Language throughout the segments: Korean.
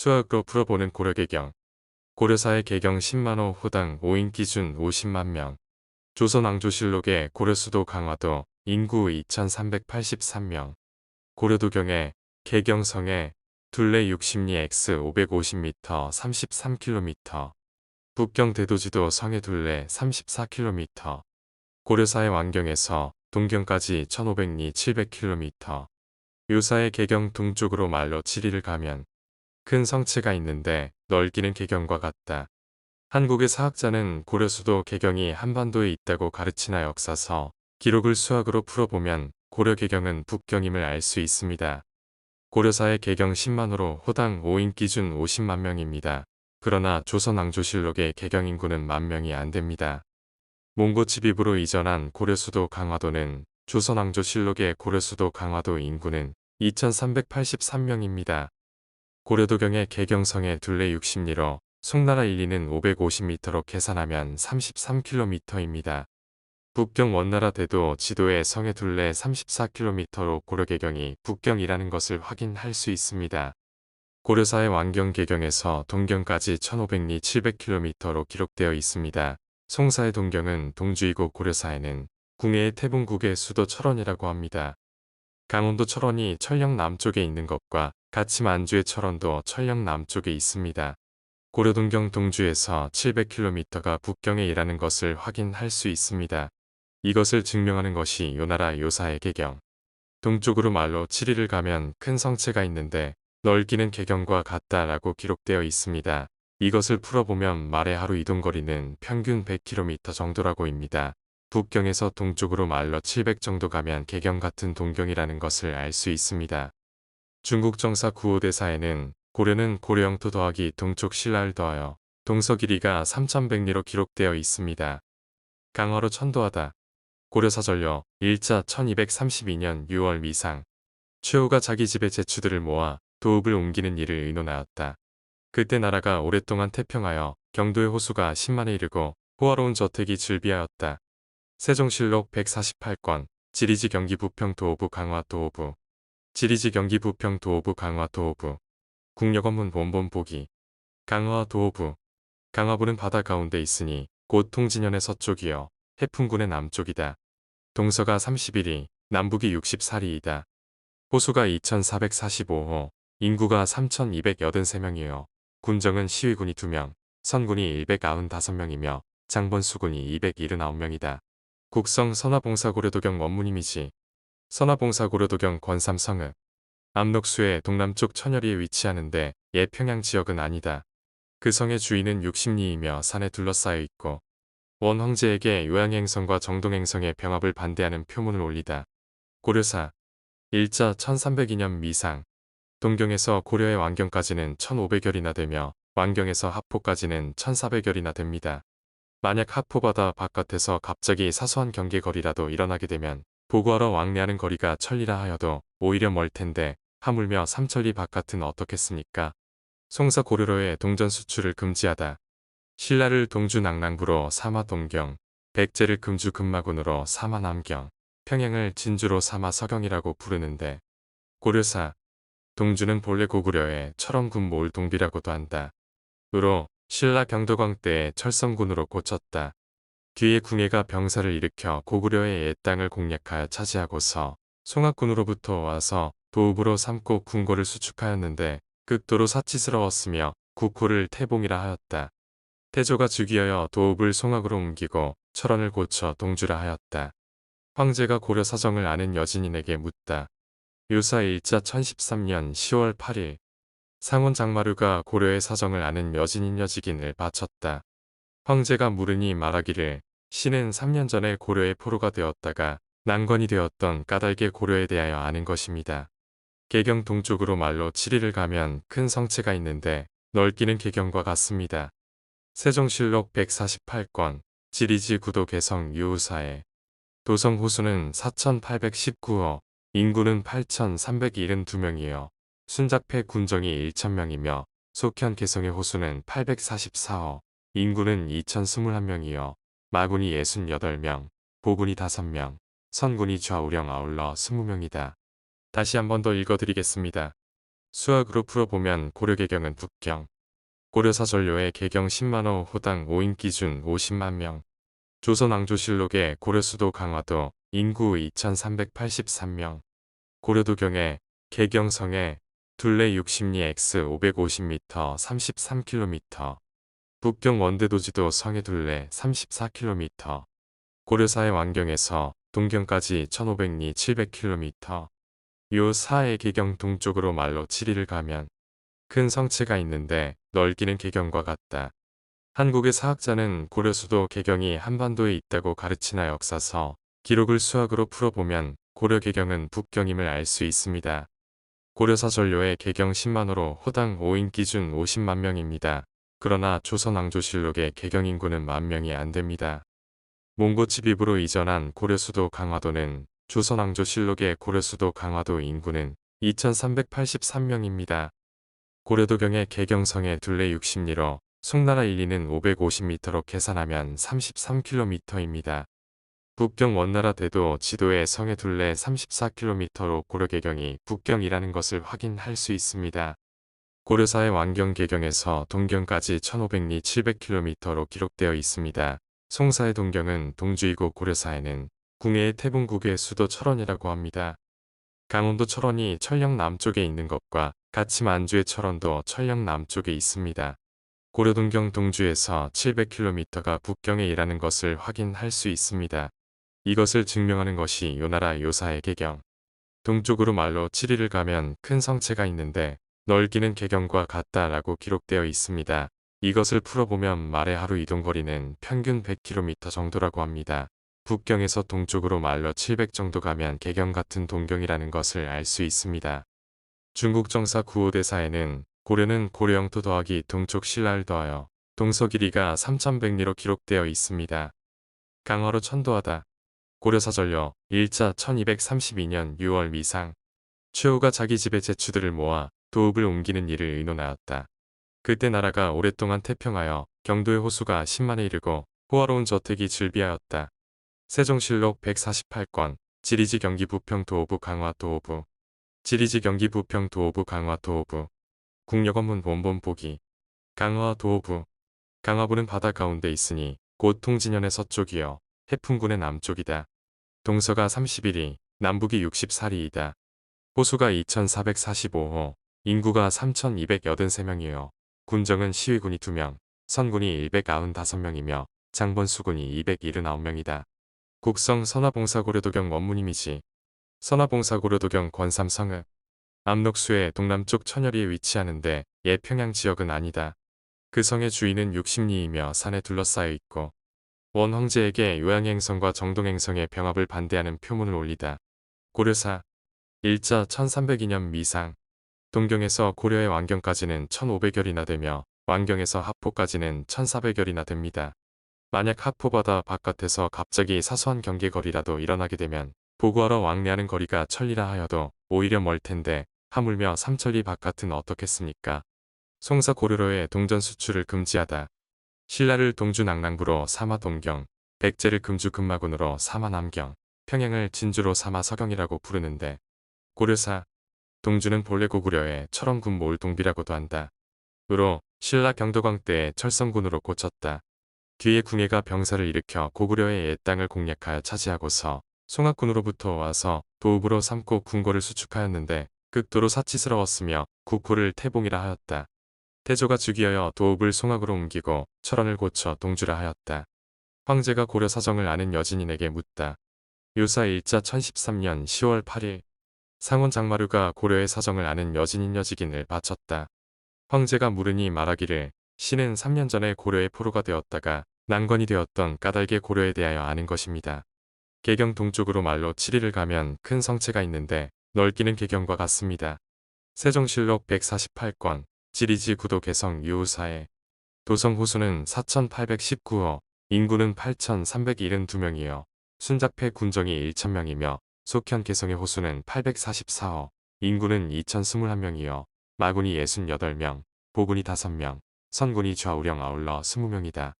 수학으로 풀어보는 고려개경. 고려사의 개경 10만호 호당 5인 기준 50만 명. 조선왕조실록의 고려수도 강화도 인구 2383명. 고려도경의 개경성의 둘레 60리 x 550m 33km. 북경대도지도 성의 둘레 34km. 고려사의 완경에서 동경까지 1500리 700km. 요사의 개경 동쪽으로 말로 7리를 가면 큰 성체가 있는데 넓기는 개경과 같다. 한국의 사학자는 고려수도 개경이 한반도에 있다고 가르치나 역사서 기록을 수학으로 풀어보면 고려 개경은 북경임을 알 수 있습니다. 고려사의 개경 10만호로 호당 5인 기준 50만 명입니다. 그러나 조선왕조실록의 개경 인구는 10,000명이 안 됩니다. 몽고 집입으로 이전한 고려수도 강화도는 조선왕조실록의 고려수도 강화도 인구는 2383명입니다. 고려도경의 개경성의 둘레 60리로 송나라 1리는 550m로 계산하면 33km입니다. 북경 원나라 대도 지도의 성의 둘레 34km로 고려개경이 북경이라는 것을 확인할 수 있습니다. 고려사의 완경개경에서 동경까지 1500리 700km로 기록되어 있습니다. 송사의 동경은 동주이고 고려사에는 궁예의 태bun국의 수도 철원이라고 합니다. 강원도 철원이 철령 남쪽에 있는 것과 같이 만주의 철원도 철령 남쪽에 있습니다. 고려동경 동주에서 700km가 북경에 이라는 것을 확인할 수 있습니다. 이것을 증명하는 것이 요나라 요사의 개경. 동쪽으로 말로 7리를 가면 큰 성체가 있는데 넓기는 개경과 같다라고 기록되어 있습니다. 이것을 풀어보면 말의 하루 이동거리는 평균 100km 정도라고입니다. 북경에서 동쪽으로 말로 700 정도 가면 개경 같은 동경이라는 것을 알 수 있습니다. 중국 정사 구호대사에는 고려는 고려영토 더하기 동쪽 신라를 더하여 동서 길이가 3100리로 기록되어 있습니다. 강화로 천도하다. 고려사전료 1자 1232년 6월 미상. 최후가 자기 집의 제추들을 모아 도읍을 옮기는 일을 의논하였다. 그때 나라가 오랫동안 태평하여 경도의 호수가 10만에 이르고 호화로운 저택이 즐비하였다. 세종실록 148권 지리지 경기 부평 도호부 강화 도호부. 지리지 경기 부평 도호부 강화 도호부. 국력원문 본본 보기. 강화 도호부. 강화부는 바다 가운데 있으니 곧 통진현의 서쪽이요 해풍군의 남쪽이다. 동서가 31리, 남북이 64리이다. 호수가 2445호, 인구가 3283명이요. 군정은 시위군이 2명, 선군이 195명이며 장번수군이 279명이다. 국성 선화봉사고려도경 원문 이미지. 선화봉사고려도경 권삼성읍. 압록수의 동남쪽 천여리에 위치하는데 옛 평양 지역은 아니다. 그 성의 주위는 60리이며 산에 둘러싸여 있고 원 황제에게 요양행성과 정동행성의 병합을 반대하는 표문을 올리다. 고려사 1자 1302년 미상. 동경에서 고려의 완경까지는 1500열이나 되며 완경에서 하포까지는 1400열이나 됩니다. 만약 하포바다 바깥에서 갑자기 사소한 경계거리라도 일어나게 되면 보고하러 왕래하는 거리가 천리라 하여도 오히려 멀 텐데 하물며 삼천리 바깥은 어떻겠습니까? 송사 고려로의 동전 수출을 금지하다. 신라를 동주 낙랑부로 사마 동경, 백제를 금주 금마군으로 사마 남경, 평양을 진주로 사마 서경이라고 부르는데 고려사, 동주는 본래 고구려의 철원군모을 동비라고도 한다. 으로 신라 경도광 때에 철성군으로 고쳤다. 뒤에 궁예가 병사를 일으켜 고구려의 옛 땅을 공략하여 차지하고서 송악군으로부터 와서 도읍으로 삼고 궁궐을 수축하였는데 극도로 사치스러웠으며 국호를 태봉이라 하였다. 태조가 즉위하여 도읍을 송악으로 옮기고 철원을 고쳐 동주라 하였다. 황제가 고려 사정을 아는 여진인에게 묻다. 요사 일자 1013년 10월 8일 상원 장마루가 고려의 사정을 아는 여진인 여직인을 바쳤다. 황제가 물으니 말하기를 신은 3년 전에 고려의 포로가 되었다가 난관이 되었던 까닭의 고려에 대하여 아는 것입니다. 개경 동쪽으로 말로 7리를 가면 큰 성체가 있는데 넓기는 개경과 같습니다. 세종실록 148권 지리지 구도 개성 유우사에 도성 호수는 4819호, 인구는 8372명이요. 순작패 군정이 1000명이며 속현 개성의 호수는 844호, 인구는 2021명이요. 마군이 68명, 보군이 5명, 선군이 좌우령 아울러 20명이다. 다시 한 번 더 읽어드리겠습니다. 수학으로 풀어보면 고려 개경은 북경. 고려사 전료의 개경 10만호 호당 5인 기준 50만 명. 조선 왕조실록의 고려 수도 강화도 인구 2383명. 고려도경의 개경성의 둘레 60리 x 550m 33km. 북경 원대도지도 성의 둘레 34km. 고려사의 왕경에서 동경까지 1500리 700km. 요 사의 개경 동쪽으로 말로 7리를 가면 큰 성체가 있는데 넓기는 개경과 같다. 한국의 사학자는 고려 수도 개경이 한반도에 있다고 가르치나 역사서 기록을 수학으로 풀어보면 고려 개경은 북경임을 알 수 있습니다. 고려사 전료의 개경 10만호로 호당 5인 기준 50만 명입니다. 그러나 조선 왕조실록의 개경 인구는 10,000명이 안 됩니다. 몽고 집입으로 이전한 고려 수도 강화도는 조선 왕조실록의 고려 수도 강화도 인구는 2383명입니다. 고려도경의 개경성의 둘레 60리로 송나라 1리는 550m로 계산하면 33km입니다. 북경 원나라 대도 지도의 성의 둘레 34km로 고려개경이 북경이라는 것을 확인할 수 있습니다. 고려사의 왕경 개경에서 동경까지 1500리 700km로 기록되어 있습니다. 송사의 동경은 동주이고 고려사에는 궁예의 태봉국의 수도 철원이라고 합니다. 강원도 철원이 철령 남쪽에 있는 것과 같이 만주의 철원도 철령 남쪽에 있습니다. 고려동경 동주에서 700km가 북경에 이라는 것을 확인할 수 있습니다. 이것을 증명하는 것이 요나라 요사의 개경. 동쪽으로 말로 7리를 가면 큰 성체가 있는데 넓기는 개경과 같다라고 기록되어 있습니다. 이것을 풀어보면 말의 하루 이동거리는 평균 100km 정도라고 합니다. 북경에서 동쪽으로 말로 700 정도 가면 개경 같은 동경이라는 것을 알 수 있습니다. 중국 정사 구호대사에는 고려는 고려영토 더하기 동쪽 신라를 더하여 동서 길이가 3100리로 기록되어 있습니다. 강화로 천도하다. 고려사전료 1자 1232년 6월 미상. 최후가 자기 집의 제추들을 모아 도읍을 옮기는 일을 의논하였다. 그때 나라가 오랫동안 태평하여 경도의 호수가 10만에 이르고 호화로운 저택이 즐비하였다. 세종실록 148권 지리지 경기 부평 도호부 강화 도호부. 지리지 경기 부평 도호부 강화 도호부. 국력원문 본본 보기. 강화 도호부. 강화부는 바다 가운데 있으니 곧 통진현의 서쪽이요 해풍군의 남쪽이다. 동서가 31리, 남북이 64리이다. 호수가 2445호, 인구가 3283명이요. 군정은 시위군이 2명, 선군이 195명이며 장본수군이 279명이다. 국성 선화봉사고려도경 원문 이미지. 선화봉사고려도경 권삼성읍. 압록수의 동남쪽 천여리에 위치하는데 옛 평양 지역은 아니다. 그 성의 주위는 60리이며 산에 둘러싸여 있고 원 황제에게 요양행성과 정동행성의 병합을 반대하는 표문을 올리다. 고려사 1자 1302년 미상. 동경에서 고려의 왕경까지는 1500열이나 되며 왕경에서 하포까지는 1400열이나 됩니다. 만약 하포바다 바깥에서 갑자기 사소한 경계거리라도 일어나게 되면 보고하러 왕래하는 거리가 천리라 하여도 오히려 멀 텐데 하물며 삼천리 바깥은 어떻겠습니까? 송사 고려로의 동전 수출을 금지하다. 신라를 동주 낙랑부로 삼아 동경, 백제를 금주 금마군으로 삼아 남경, 평양을 진주로 삼아 서경이라고 부르는데 고려사, 동주는 본래 고구려의 철원군 몰동비라고도 한다. 으로 신라 경도광 때에 철성군으로 고쳤다. 뒤에 궁예가 병사를 일으켜 고구려의 옛 땅을 공략하여 차지하고서 송악군으로부터 와서 도읍으로 삼고 궁궐을 수축하였는데 극도로 사치스러웠으며 국호를 태봉이라 하였다. 태조가 즉위하여 도읍을 송악으로 옮기고 철원을 고쳐 동주라 하였다. 황제가 고려 사정을 아는 여진인에게 묻다. 요사 1자 1013년 10월 8일 상원 장마류가 고려의 사정을 아는 여진인 여직인을 바쳤다. 황제가 물으니 말하기를 신은 3년 전에 고려의 포로가 되었다가 난관이 되었던 까닭에 고려에 대하여 아는 것입니다. 개경 동쪽으로 말로 7리를 가면 큰 성체가 있는데 넓기는 개경과 같습니다. 세종실록 148권 지리지 구도 개성 유우사에 도성 호수는 4819호, 인구는 8372명이요. 순작패 군정이 1000명이며 속현 개성의 호수는 844호, 인구는 2021명이요. 마군이 68명, 보군이 5명, 선군이 좌우령 아울러 20명이다.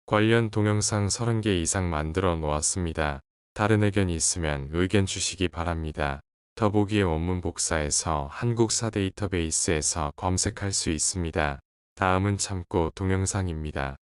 관련 동영상 30개 이상 만들어 놓았습니다. 다른 의견이 있으면 의견 주시기 바랍니다. 더보기의 원문 복사해서 한국사 데이터베이스에서 검색할 수 있습니다. 다음은 참고 동영상입니다.